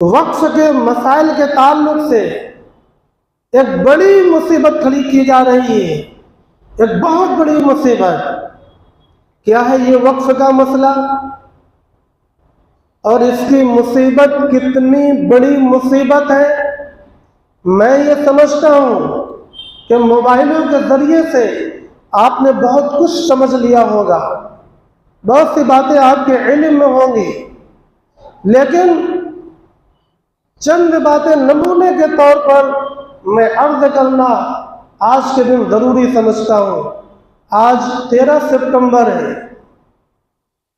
وقف کے مسائل کے تعلق سے ایک بڑی مصیبت کھڑی کی جا رہی ہے، ایک بہت بڑی مصیبت۔ کیا ہے یہ وقف کا مسئلہ اور اس کی مصیبت کتنی بڑی مصیبت ہے؟ میں یہ سمجھتا ہوں کہ موبائلوں کے ذریعے سے آپ نے بہت کچھ سمجھ لیا ہوگا، بہت سی باتیں آپ کے علم میں ہوں گی، لیکن چند باتیں نمونے کے طور پر میں عرض کرنا آج کے دن ضروری سمجھتا ہوں۔ آج 13 سپتمبر ہے،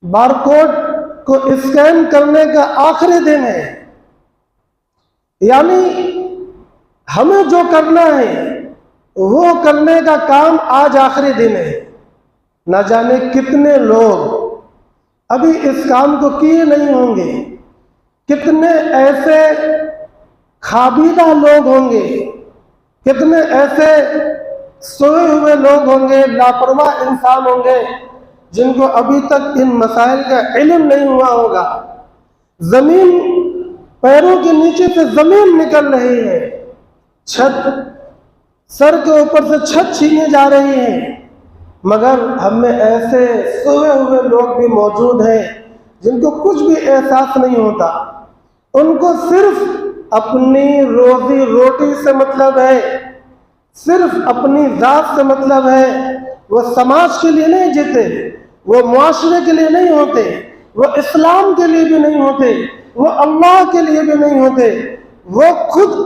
بارکوڈ کو اسکین کرنے کا آخری دن ہے، یعنی ہمیں جو کرنا ہے وہ کرنے کا کام آج آخری دن ہے۔ نہ جانے کتنے لوگ ابھی اس کام کو کیے نہیں ہوں گے، کتنے ایسے خوابیدہ لوگ ہوں گے، کتنے ایسے سوئے ہوئے لوگ ہوں گے، لاپرواہ انسان ہوں گے جن کو ابھی تک ان مسائل کا علم نہیں ہوا ہوگا۔ زمین پیروں کے نیچے سے زمین نکل رہی ہے، چھت سر کے اوپر سے چھت چھینے جا رہی ہے، مگر ہم میں ایسے سوئے ہوئے لوگ بھی موجود ہیں جن کو کچھ بھی احساس نہیں ہوتا۔ ان کو صرف اپنی روزی روٹی سے مطلب ہے، صرف اپنی ذات سے مطلب ہے۔ وہ سماج کے لیے نہیں جیتے، وہ معاشرے کے لیے نہیں ہوتے، وہ اسلام کے لیے بھی نہیں ہوتے، وہ اللہ کے لیے بھی نہیں ہوتے۔ وہ خود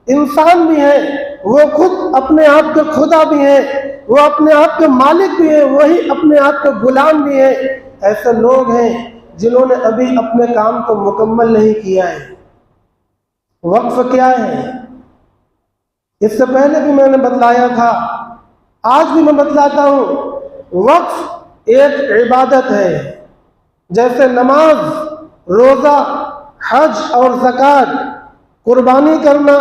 انسان بھی ہے، وہ خود اپنے آپ کے خدا بھی ہے، وہ اپنے آپ کے مالک بھی ہے، وہی اپنے آپ کے غلام بھی ہے۔ ایسے لوگ ہیں جنہوں نے ابھی اپنے کام کو مکمل نہیں کیا ہے۔ وقف کیا ہے؟ اس سے پہلے بھی میں نے بتلایا تھا، آج بھی میں بتلاتا ہوں۔ وقف ایک عبادت ہے، جیسے نماز، روزہ، حج اور زکوٰۃ، قربانی کرنا،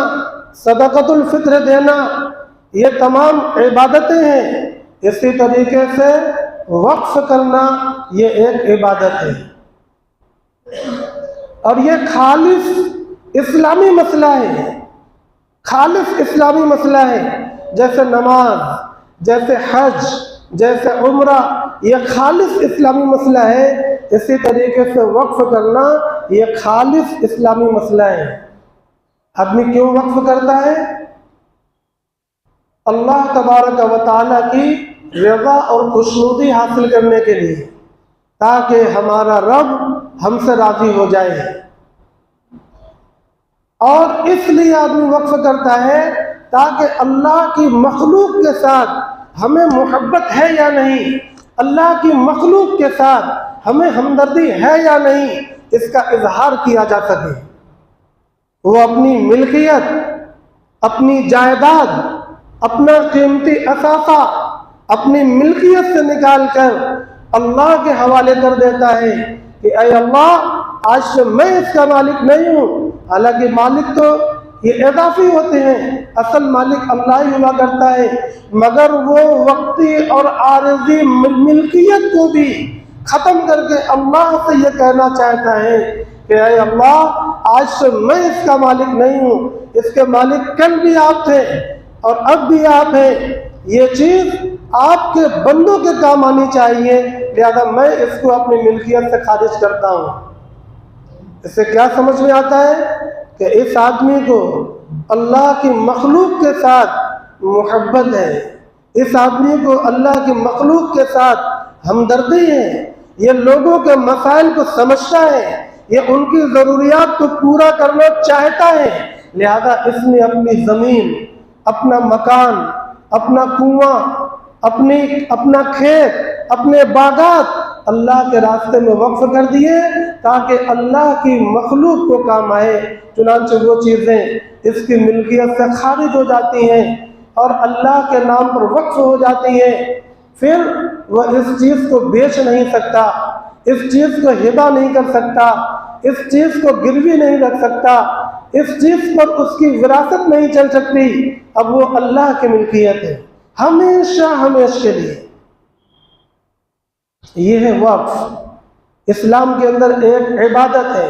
صدقۃ الفطر دینا، یہ تمام عبادتیں ہیں۔ اسی طریقے سے وقف کرنا یہ ایک عبادت ہے، اور یہ خالص اسلامی مسئلہ ہے، خالص اسلامی مسئلہ ہے۔ جیسے نماز، جیسے حج، جیسے عمرہ، یہ خالص اسلامی مسئلہ ہے، اسی طریقے سے وقف کرنا یہ خالص اسلامی مسئلہ ہے۔ آدمی کیوں وقف کرتا ہے؟ اللہ تبارک و تعالیٰ کی رضا اور خوشنودی حاصل کرنے کے لیے، تاکہ ہمارا رب ہم سے راضی ہو جائے۔ اور اس لیے آدمی وقف کرتا ہے تاکہ اللہ کی مخلوق کے ساتھ ہمیں محبت ہے یا نہیں، اللہ کی مخلوق کے ساتھ ہمیں ہمدردی ہے یا نہیں، اس کا اظہار کیا جا سکے۔ وہ اپنی ملکیت، اپنی جائیداد، اپنا قیمتی اثاثہ اپنی ملکیت سے نکال کر اللہ کے حوالے کر دیتا ہے کہ اے اللہ، آج سے میں اس کا مالک نہیں ہوں۔ حالانکہ مالک تو یہ اضافی ہوتے ہیں، اصل مالک اللہ ہی ہوا کرتا ہے، مگر وہ وقتی اور عارضی ملکیت کو بھی ختم کر کے اللہ سے یہ کہنا چاہتا ہے کہ اے اللہ، آج سے میں اس کا مالک نہیں ہوں، اس کے مالک کل بھی آپ تھے اور اب بھی آپ ہیں۔ یہ چیز آپ کے بندوں کے کام آنی چاہیے، لہذا میں اس کو اپنی ملکیت سے خارج کرتا ہوں۔ اس سے کیا سمجھ میں آتا ہے کہ اس آدمی کو اللہ کی مخلوق کے ساتھ محبت ہے، اس آدمی کو اللہ کی مخلوق کے ساتھ ہمدردی ہے، یہ لوگوں کے مسائل کو سمجھتا ہے، یہ ان کی ضروریات کو پورا کرنا چاہتا ہے، لہذا اس نے اپنی زمین، اپنا مکان، اپنا کنواں، اپنا کھیت، اپنے باغات اللہ کے راستے میں وقف کر دیے تاکہ اللہ کی مخلوق کو کام آئے۔ چنانچہ وہ چیزیں اس کی ملکیت سے خارج ہو جاتی ہیں اور اللہ کے نام پر وقف ہو جاتی ہیں، پھر وہ اس چیز کو بیچ نہیں سکتا، اس چیز کو ہبہ نہیں کر سکتا، اس چیز کو گروی نہیں رکھ سکتا، اس چیز پر اس کی وراثت نہیں چل سکتی، اب وہ اللہ کی ملکیت ہے ہمیشہ ہمیشہ کے لیے۔ یہ ہے وقف، اسلام کے اندر ایک عبادت ہے،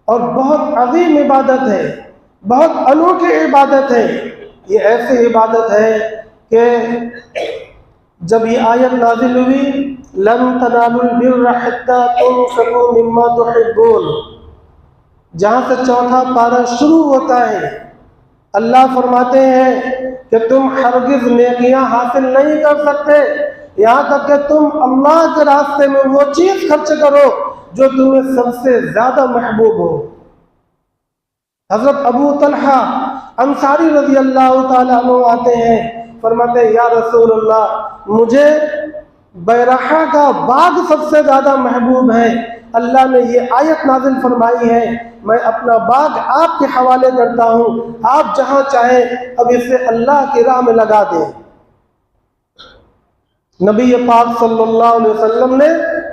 اور بہت عظیم عبادت ہے، بہت انوکھی عبادت ہے۔ یہ ایسی عبادت ہے کہ جب یہ آیت نازل ہوئی، لن تنالوا البر حتى تنفقوا مما تحبون، جہاں سے چوتھا پارہ شروع ہوتا ہے، اللہ فرماتے ہیں کہ تم ہرگز نیکیاں حاصل نہیں کر سکتے یہاں تک کہ تم اللہ کے راستے میں وہ چیز خرچ کرو جو تمہیں سب سے زیادہ محبوب ہو۔ حضرت ابو طلحہ انصاری رضی اللہ تعالیٰ عنہ آتے ہیں، فرماتے ہیں یا رسول اللہ، مجھے بیرحا کا باغ سب سے زیادہ محبوب ہے، اللہ نے یہ آیت نازل فرمائی ہے، میں اپنا باغ آپ کے حوالے کرتا ہوں، آپ جہاں چاہیں اب اسے اللہ کی راہ میں لگا دیں۔ نبی پاک صلی اللہ علیہ وسلم نے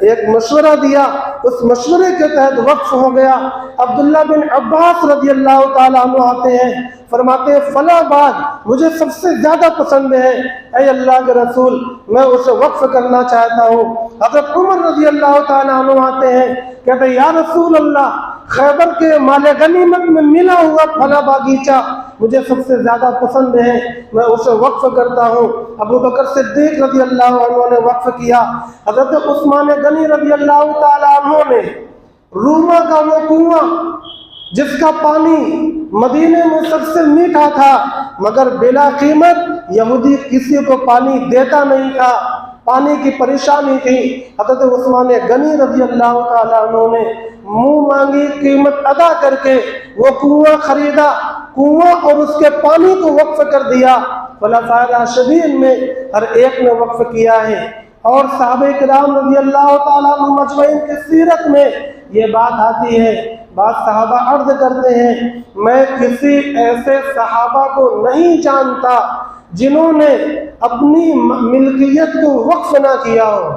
ایک مشورہ دیا، اس مشورے کے تحت وقف ہو گیا۔ عبداللہ بن عباس رضی اللہ تعالیٰ عنہ آتے ہیں، فرماتے ہیں فلاں باغ مجھے سب سے زیادہ پسند ہے، اے اللہ کے رسول میں اسے وقف کرنا چاہتا ہوں۔ حضرت عمر رضی اللہ تعالیٰ عنہ آتے ہیں، کہتے ہیں یا رسول اللہ، خیبر کے مال غنیمت میں ملا ہوا پھلا باغیچہ مجھے سب سے زیادہ پسند ہے، میں اسے وقف کرتا ہوں۔ ابو بکر صدیق رضی اللہ عنہ نے وقف کیا۔ حضرت عثمان غنی رضی اللہ تعالیٰ عنہ نے روما کا وہ کنواں جس کا پانی مدینے میں سب سے میٹھا تھا مگر بلا قیمت یہودی کسی کو پانی دیتا نہیں تھا، پانی کی پریشانی تھی، حضرت عثمان غنی رضی اللہ تعالیٰ عنہ نے منہ مانگی قیمت ادا کر کے وہ کنواں خریدا، کنواں اور اس کے پانی کو وقف کر دیا۔ خلفائے راشدین میں ہر ایک نے وقف کیا ہے، اور صحابہ کرام رضی اللہ تعالیٰ عنہ مجمعین کی سیرت میں یہ بات آتی ہے۔ بعض صحابہ عرض کرتے ہیں میں کسی ایسے صحابہ کو نہیں جانتا جنہوں نے اپنی ملکیت کو وقف نہ کیا ہو۔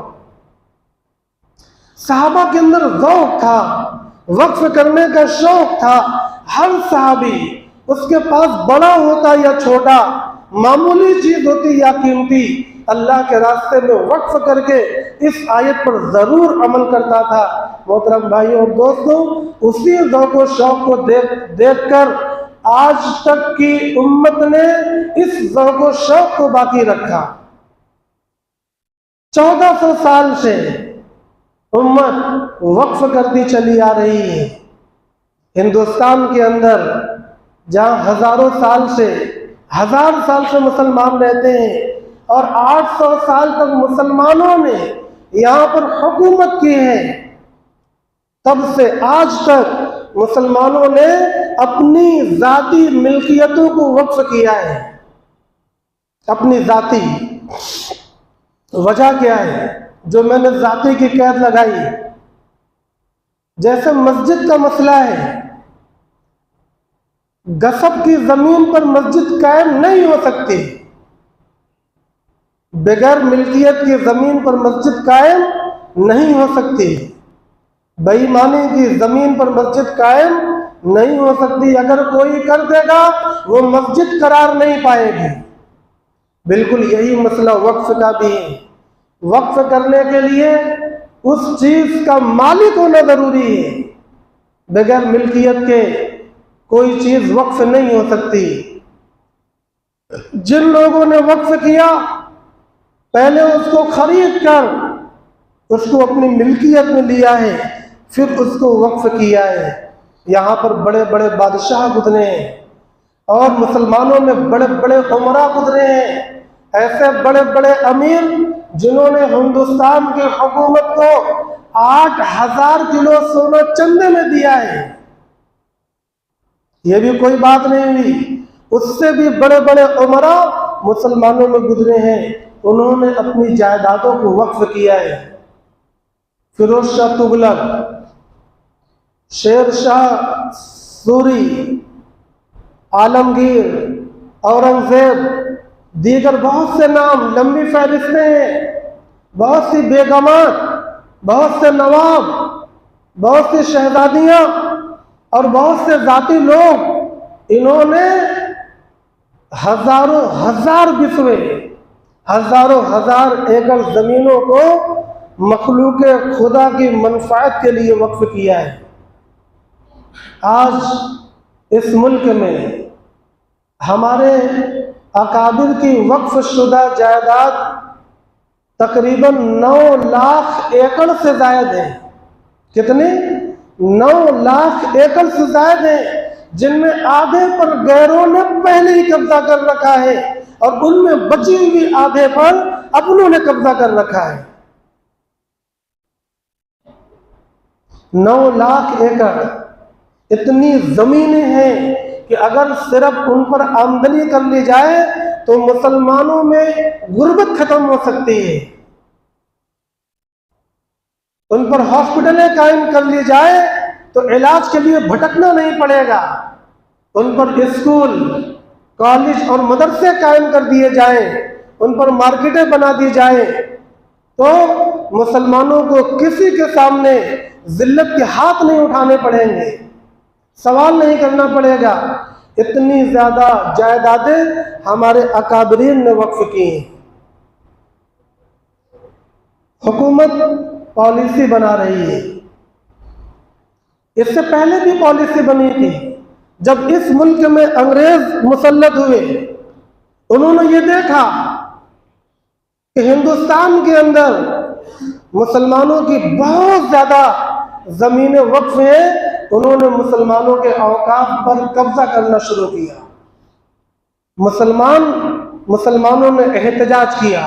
صحابہ کے اندر ذوق تھا، وقف کرنے کا شوق تھا۔ ہر صحابی اس کے پاس بڑا ہوتا یا چھوٹا، معمولی چیز ہوتی یا قیمتی، اللہ کے راستے میں وقف کر کے اس آیت پر ضرور عمل کرتا تھا۔ محترم بھائیوں اور دوستوں، اسی ذوق و شوق کو دیکھ کر آج تک کی امت نے اس ذوق و شوق کو باقی رکھا۔ 1400 سال سے امت وقف کرتی چلی آ رہی ہے۔ ہندوستان کے اندر جہاں ہزاروں سال سے مسلمان رہتے ہیں اور 800 سال تک مسلمانوں نے یہاں پر حکومت کی ہے، تب سے آج تک مسلمانوں نے اپنی ذاتی ملکیتوں کو وقف کیا ہے۔ اپنی ذاتی وجہ کیا ہے؟ جو میں نے ذاتی کی قید لگائی، جیسے مسجد کا مسئلہ ہے، غصب کی زمین پر مسجد قائم نہیں ہو سکتی، بغیر ملکیت کی زمین پر مسجد قائم نہیں ہو سکتی، بے ایمانی کی زمین پر مسجد قائم نہیں ہو سکتی، اگر کوئی کر دے گا وہ مسجد قرار نہیں پائے گی۔ بالکل یہی مسئلہ وقف کا بھی ہے۔ وقف کرنے کے لیے اس چیز کا مالک ہونا ضروری ہے، بغیر ملکیت کے کوئی چیز وقف نہیں ہو سکتی۔ جن لوگوں نے وقف کیا پہلے اس کو خرید کر اس کو اپنی ملکیت میں لیا ہے، پھر اس کو وقف کیا ہے۔ یہاں پر بڑے بڑے بادشاہ گزرے ہیں اور مسلمانوں میں بڑے بڑے عمرا گزرے ہیں، ایسے بڑے بڑے امیر جنہوں نے ہندوستان کی حکومت کو 8000 کلو سونا چندے میں دیا ہے۔ یہ بھی کوئی بات نہیں ہوئی، اس سے بھی بڑے بڑے عمرا مسلمانوں میں گزرے ہیں، انہوں نے اپنی جائیدادوں کو وقف کیا ہے۔ فیروز شاہ تغلق، شیر شاہ سوری، عالمگیر، اورنگزیب، دیگر بہت سے نام، لمبی فہرستیں ہیں، بہت سی بیگمات، بہت سے نواب، بہت سی شہزادیاں اور بہت سے ذاتی لوگ، انہوں نے ہزاروں ہزار بسوے، ہزاروں ہزار ایکڑ زمینوں کو مخلوق خدا کی منفعت کے لیے وقف کیا ہے۔ آج اس ملک میں ہمارے اکابر کی وقف شدہ جائیداد تقریباً 9 لاکھ ایکڑ سے زائد ہیں۔ کتنے؟ 9 لاکھ ایکڑ سے زائد ہیں، جن میں آدھے پر غیروں نے پہلے ہی قبضہ کر رکھا ہے اور ان میں بچی ہوئی آدھے پر اپنوں نے قبضہ کر رکھا ہے۔ 9 لاکھ ایکڑ اتنی زمینیں ہیں کہ اگر صرف ان پر آمدنی کر لی جائے تو مسلمانوں میں غربت ختم ہو سکتی ہے۔ ان پر ہاسپٹلیں قائم کر لی جائے تو علاج کے لیے بھٹکنا نہیں پڑے گا۔ ان پر اسکول، کالج اور مدرسے قائم کر دیے جائیں، ان پر مارکیٹیں بنا دی جائیں تو مسلمانوں کو کسی کے سامنے ذلت کے ہاتھ نہیں اٹھانے پڑیں گے، سوال نہیں کرنا پڑے گا۔ اتنی زیادہ جائیدادیں ہمارے اکابرین نے وقف کی ہیں۔ حکومت پالیسی بنا رہی ہے، اس سے پہلے بھی پالیسی بنی تھی۔ جب اس ملک میں انگریز مسلط ہوئے، انہوں نے یہ دیکھا کہ ہندوستان کے اندر مسلمانوں کی بہت زیادہ زمینیں وقف ہیں، انہوں نے مسلمانوں کے اوقاف پر قبضہ کرنا شروع کیا۔ مسلمانوں نے احتجاج کیا،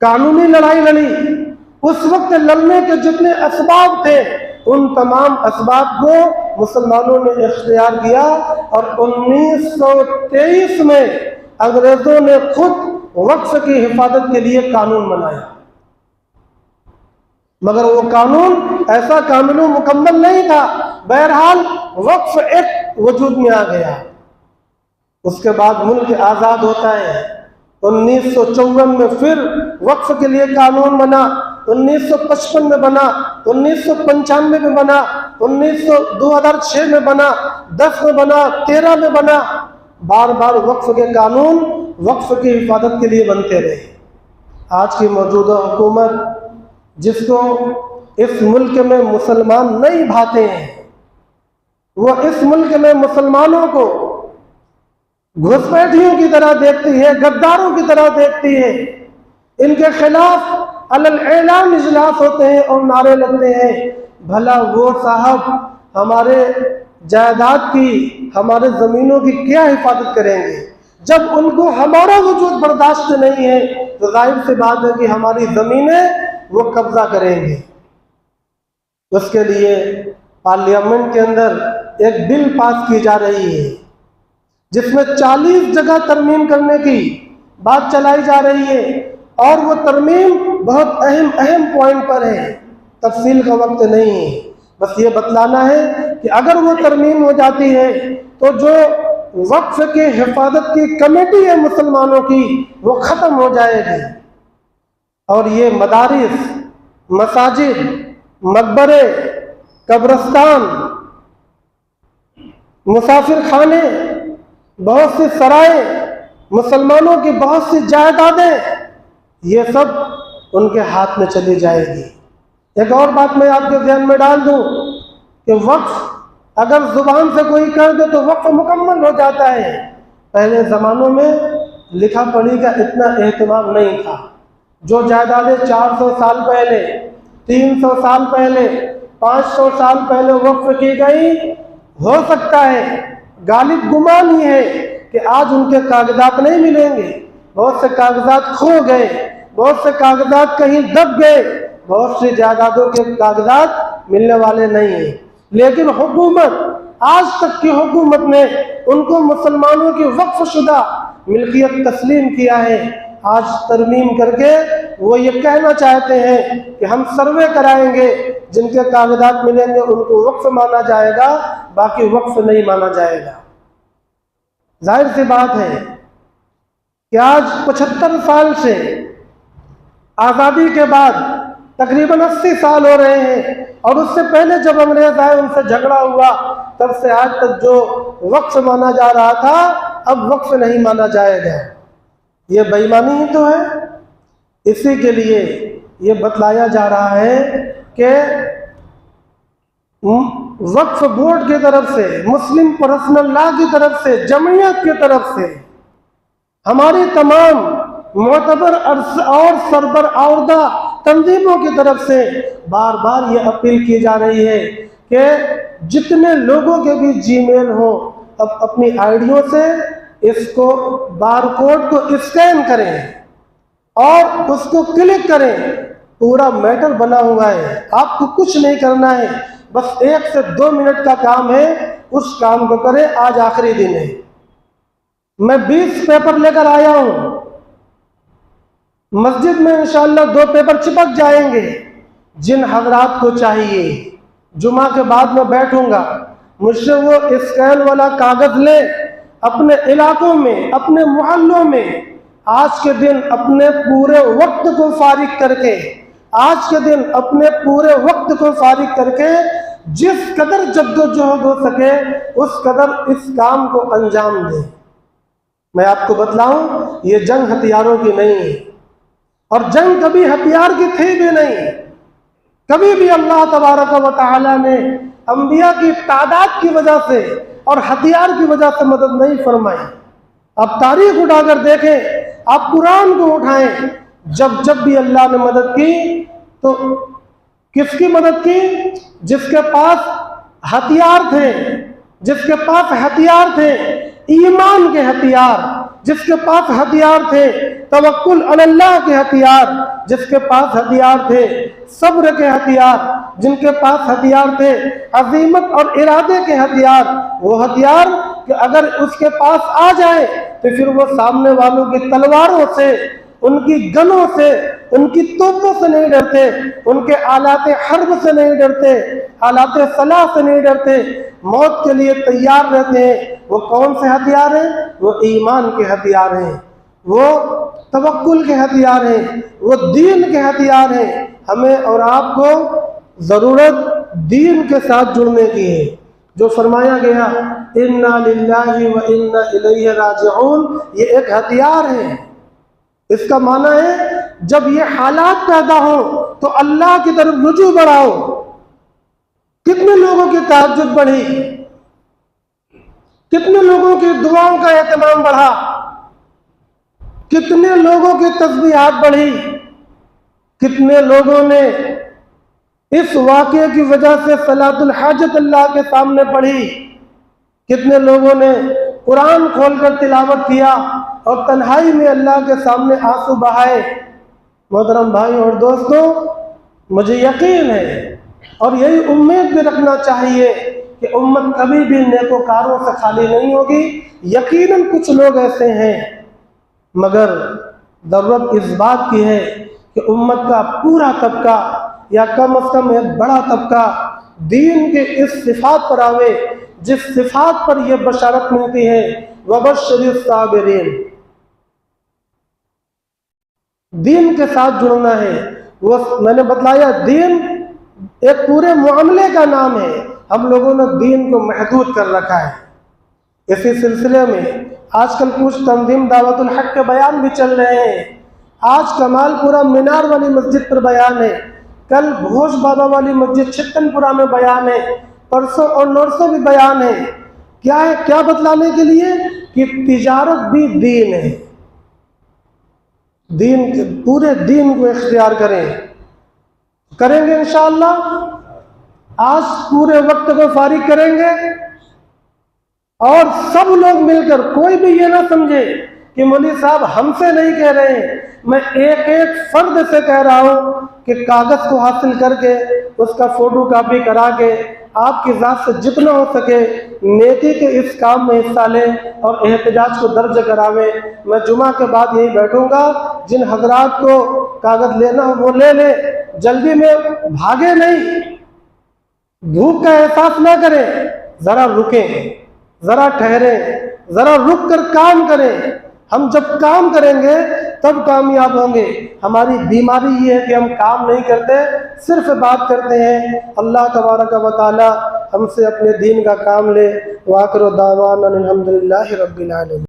قانونی لڑائی لڑی۔ اس وقت لڑنے کے جتنے اسباب تھے ان تمام اسباب کو مسلمانوں نے اختیار کیا اور 1923 میں انگریزوں نے خود وقف کی حفاظت کے لیے قانون بنایا، مگر وہ قانون ایسا کامل و مکمل نہیں تھا۔ بہرحال وقف ایکٹ وجود میں آ گیا، اس کے بعد ملک آزاد ہوتا ہے۔ 1954 میں پھر وقف کے لیے قانون بنا، 1955 میں بنا، 1995 میں بنا، 2006 میں بنا، 10 میں بنا، 13 میں بنا۔ بار بار وقف کے قانون وقف کی حفاظت کے لیے بنتے رہے۔ آج کی موجودہ حکومت جس کو اس ملک میں مسلمان نہیں بھاتے ہیں، وہ اس ملک میں مسلمانوں کو گھسپیٹھیوں کی طرح دیکھتی ہے، غداروں کی طرح دیکھتی ہے۔ ان کے خلاف علل اعلان اجلاس ہوتے ہیں اور نعرے لگتے ہیں۔ بھلا وہ صاحب ہمارے جائیداد کی، ہمارے زمینوں کی کیا حفاظت کریں گے؟ جب ان کو ہمارا وجود برداشت نہیں ہے تو ظاہر سی بات ہے کہ ہماری زمینیں وہ قبضہ کریں گے۔ اس کے لیے پارلیمنٹ کے اندر ایک بل پاس کی جا رہی ہے جس میں 40 جگہ ترمیم کرنے کی بات چلائی جا رہی ہے، اور وہ ترمیم بہت اہم پوائنٹ پر ہے۔ تفصیل کا وقت نہیں ہے، بس یہ بتلانا ہے کہ اگر وہ ترمیم ہو جاتی ہے تو جو وقف کے حفاظت کی کمیٹی ہے مسلمانوں کی وہ ختم ہو جائے گی، اور یہ مدارس، مساجد، مقبرے، قبرستان، مسافر خانے، بہت سی سرائے، مسلمانوں کی بہت سی جائیدادیں، یہ سب ان کے ہاتھ میں چلی جائے گی۔ ایک اور بات میں آپ کے ذہن میں ڈال دوں کہ وقف اگر زبان سے کوئی کہہ دے تو وقف مکمل ہو جاتا ہے۔ پہلے زمانوں میں لکھا پڑھی کا اتنا اہتمام نہیں تھا۔ جو جائیدادیں 400 سال پہلے، 300 سال پہلے، 500 سال پہلے وقف کی گئی، ہو سکتا ہے، غالب گمان ہی ہے کہ آج ان کے کاغذات نہیں ملیں گے۔ بہت سے کاغذات کھو گئے، بہت سے کاغذات کہیں دب گئے، بہت سی جائیدادوں کے کاغذات ملنے والے نہیں ہیں، لیکن حکومت، آج تک کی حکومت نے ان کو مسلمانوں کی وقف شدہ ملکیت تسلیم کیا ہے۔ آج ترمیم کر کے وہ یہ کہنا چاہتے ہیں کہ ہم سروے کرائیں گے، جن کے کاغذات ملیں گے ان کو وقف مانا جائے گا، باقی وقف نہیں مانا جائے گا۔ ظاہر سی بات ہے کہ آج 75 سال سے آزادی کے بعد تقریباً 80 سال ہو رہے ہیں، اور اس سے پہلے جب انگریز آئے ان سے جھگڑا ہوا، تب سے آج تک جو وقف مانا جا رہا تھا اب وقف نہیں مانا جائے گا۔ یہ بے ایمانی ہی تو ہے۔ اسی کے لیے یہ بتلایا جا رہا ہے کہ وقف بورڈ کی طرف سے، مسلم پرسنل لا کی طرف سے، جمعیت کی طرف سے، ہماری تمام معتبر اور سربراہ تنظیموں کی طرف سے بار بار یہ اپیل کی جا رہی ہے کہ جتنے لوگوں کے بھی جی میل ہوں اب اپنی آئیڈیوں سے اس کو بار کوڈ کو اسکین کریں اور اس کو کلک کریں۔ پورا میٹر بنا ہوا ہے، آپ کو کچھ نہیں کرنا ہے، بس 1 سے 2 منٹ کا کام ہے، اس کام کو کریں۔ آج آخری دن ہے، میں 20 پیپر لے کر آیا ہوں، مسجد میں انشاءاللہ 2 پیپر چپک جائیں گے۔ جن حضرات کو چاہیے جمعہ کے بعد میں بیٹھوں گا، مجھ سے وہ اسکین والا کاغذ لے، اپنے علاقوں میں، اپنے محلوں میں آج کے دن اپنے پورے وقت کو فارغ کر کے، آج کے دن اپنے پورے وقت کو فارغ کر کے جس قدر جدوجہد ہو سکے اس قدر اس کام کو انجام دیں۔ میں آپ کو بتلاؤں، یہ جنگ ہتھیاروں کی نہیں ہے، اور جنگ کبھی ہتھیار کی تھی بھی نہیں۔ کبھی بھی اللہ تبارک و تعالی نے انبیاء کی تعداد کی وجہ سے اور ہتھیار کی وجہ سے مدد نہیں فرمائی۔ آپ تاریخ اٹھا کر دیکھیں، آپ قرآن کو اٹھائیں، جب بھی اللہ نے مدد کی تو کس کی مدد کی؟ جس کے پاس ہتھیار تھے، جس کے پاس ہتھیار تھے ایمان کے ہتھیار، جس کے پاس ہتھیار تھے توکل علی اللہ کے ہتھیار، جس کے پاس ہتھیار تھے صبر کے ہتھیار، جن کے پاس ہتھیار تھے عزیمت اور ارادے کے ہتھیار، وہ ہتھیار کہ اگر اس کے پاس آ جائے تو پھر وہ سامنے والوں کی تلواروں سے، ان کی گنوں سے، ان کی توپوں سے نہیں ڈرتے، ان کے آلات حرب سے نہیں ڈرتے، آلات سلاح سے نہیں ڈرتے، موت کے لیے تیار رہتے ہیں۔ وہ کون سے ہتھیار ہیں؟ وہ ایمان کے ہتھیار ہیں، وہ توکل کے ہتھیار ہیں، وہ دین کے ہتھیار ہیں۔ ہمیں اور آپ کو ضرورت دین کے ساتھ جڑنے کی ہے۔ جو فرمایا گیا انا للہ و انا الیہ راجعون، یہ ایک ہتھیار ہے۔ اس کا معنی ہے جب یہ حالات پیدا ہوں تو اللہ کی طرف رجوع بڑھاؤ۔ کتنے لوگوں کی تہجد بڑھی، کتنے لوگوں کی دعاؤں کا اہتمام بڑھا، کتنے لوگوں کی تسبیحات بڑھی، کتنے لوگوں نے اس واقعے کی وجہ سے صلاۃ الحاجت اللہ کے سامنے پڑھی، کتنے لوگوں نے قرآن کھول کر تلاوت کیا اور تنہائی میں اللہ کے سامنے آنسو بہائے۔ محترم بھائی اور دوستوں، مجھے یقین ہے اور یہی امید بھی رکھنا چاہیے کہ امت کبھی بھی نیکوکاروں سے خالی نہیں ہوگی۔ یقیناً کچھ لوگ ایسے ہیں، مگر ضرورت اس بات کی ہے کہ امت کا پورا طبقہ یا کم از کم ایک بڑا طبقہ دین کے اس صفات پر آوے جس صفات پر یہ بشارت ملتی ہے وَبَشِّرِ الصَّابِرِينَ۔ دین کے ساتھ جڑنا ہے۔ وہ میں نے بتلایا دین ایک پورے معاملے کا نام ہے، ہم لوگوں نے دین کو محدود کر رکھا ہے۔ اسی سلسلے میں آج کل کچھ تنظیم دعوت الحق کے بیان بھی چل رہے ہیں۔ آج کمال پورہ مینار والی مسجد پر بیان ہے، کل بھوج بابا والی مسجد چھتن پورہ میں بیان ہے، پرسوں اور نورسوں بھی بیان ہے۔ کیا ہے؟ کیا بتلانے کے لیے کہ تجارت بھی دین ہے، دین کے پورے دین کو اختیار کریں گے انشاءاللہ۔ آج پورے وقت کو فارغ کریں گے اور سب لوگ مل کر، کوئی بھی یہ نہ سمجھے کہ مولوی صاحب ہم سے نہیں کہہ رہے ہیں، میں ایک ایک فرد سے کہہ رہا ہوں کہ کاغذ کو حاصل کر کے اس کا فوٹو کاپی کرا کے آپ کی ذات سے جتنا ہو سکے نیکی کے اس کام میں حصہ لیں اور احتجاج کو درج کراویں۔ میں جمعہ کے بعد یہی بیٹھوں گا، جن حضرات کو کاغذ لینا ہو وہ لے لیں، جلدی میں بھاگے نہیں، بھوک کا احساس نہ کریں، ذرا رکیں، ذرا ٹھہریں، ذرا رک کر کام کریں۔ ہم جب کام کریں گے تب کامیاب ہوں گے۔ ہماری بیماری یہ ہے کہ ہم کام نہیں کرتے، صرف بات کرتے ہیں۔ اللہ تبارک و تعالی ہم سے اپنے دین کا کام لے۔ وآخر دعوانا الحمدللہ رب العالمین۔